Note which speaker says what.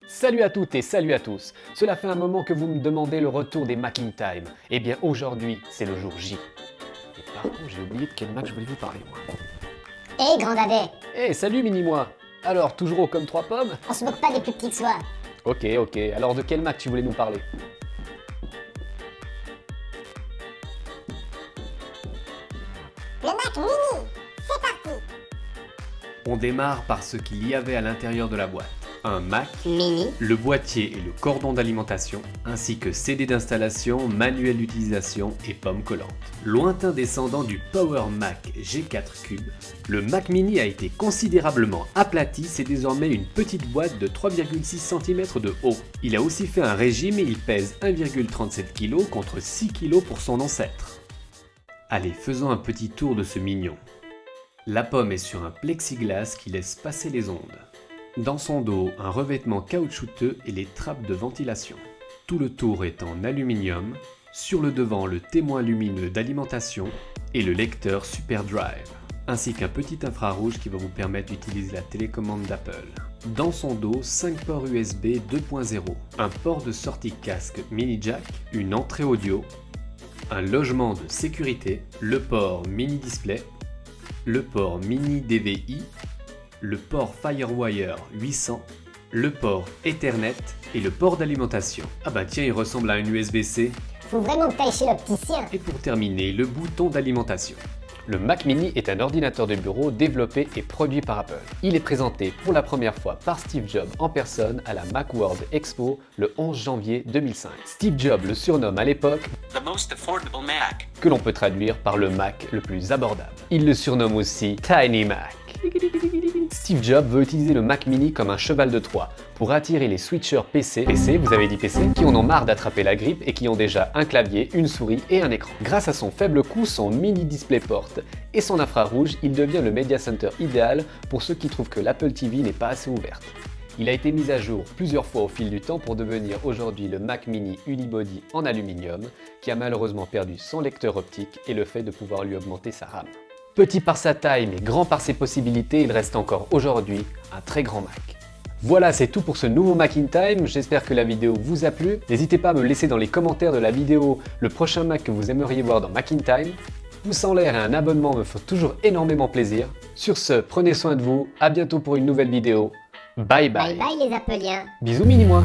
Speaker 1: Salut à toutes et salut à tous. Cela fait un moment que vous me demandez le retour des Mac in Time. Eh bien aujourd'hui, c'est le jour J. Et par contre, j'ai oublié de quel Mac je voulais vous parler moi.
Speaker 2: Hé, grand dadais,
Speaker 1: Eh, salut mini-moi. Alors, toujours au comme 3 pommes?
Speaker 2: on se moque pas des plus petits que soi.
Speaker 1: Ok. Alors de quel Mac tu voulais nous parler?
Speaker 2: Le Mac Mini, c'est parti.
Speaker 3: On démarre par ce qu'il y avait à l'intérieur de la boîte. Un Mac,
Speaker 2: Mini,
Speaker 3: le boîtier et le cordon d'alimentation, ainsi que CD d'installation, manuel d'utilisation et pomme collante. Lointain descendant du Power Mac G4 Cube, le Mac Mini a été considérablement aplati, c'est désormais une petite boîte de 3,6 cm de haut. Il a aussi fait un régime et il pèse 1,37 kg contre 6 kg pour son ancêtre. Allez, faisons un petit tour de ce mignon. La pomme est sur un plexiglas qui laisse passer les ondes. Dans son dos, un revêtement caoutchouteux et les trappes de ventilation. Tout le tour est en aluminium, sur le devant le témoin lumineux d'alimentation et le lecteur SuperDrive, ainsi qu'un petit infrarouge qui va vous permettre d'utiliser la télécommande d'Apple. Dans son dos, 5 ports USB 2.0, un port de sortie casque mini jack, une entrée audio, un logement de sécurité, le port mini display, le port mini DVI, le port Firewire 800, le port Ethernet et le port d'alimentation. Ah bah tiens, il ressemble à un USB-C.
Speaker 2: faut vraiment que t'ailles chez l'opticien.
Speaker 3: Et pour terminer, le bouton d'alimentation.
Speaker 1: Le Mac Mini est un ordinateur de bureau développé et produit par Apple. Il est présenté pour la première fois par Steve Jobs en personne à la Macworld Expo le 11 janvier 2005. Steve Jobs le surnomme à l'époque
Speaker 4: The most affordable Mac.
Speaker 1: que l'on peut traduire par le Mac le plus abordable. Il le surnomme aussi Tiny Mac. Steve Jobs veut utiliser le Mac Mini comme un cheval de Troie pour attirer les switchers PC, vous avez dit PC, qui en ont marre d'attraper la grippe et qui ont déjà un clavier, une souris et un écran. Grâce à son faible coût, son mini DisplayPort et son infrarouge, il devient le Media Center idéal pour ceux qui trouvent que l'Apple TV n'est pas assez ouverte. Il a été mis à jour plusieurs fois au fil du temps pour devenir aujourd'hui le Mac Mini Unibody en aluminium, qui a malheureusement perdu son lecteur optique et le fait de pouvoir lui augmenter sa RAM. Petit par sa taille mais grand par ses possibilités, il reste encore aujourd'hui un très grand Mac. Voilà, c'est tout pour ce nouveau Mac in Time, j'espère que la vidéo vous a plu. N'hésitez pas à me laisser dans les commentaires de la vidéo le prochain Mac que vous aimeriez voir dans Mac in Time. Pouce en l'air et un abonnement me font toujours énormément plaisir. Sur ce, prenez soin de vous, à bientôt pour une nouvelle vidéo. Bye bye.
Speaker 2: Bye bye les Appeliens.
Speaker 1: Bisous mini-moi.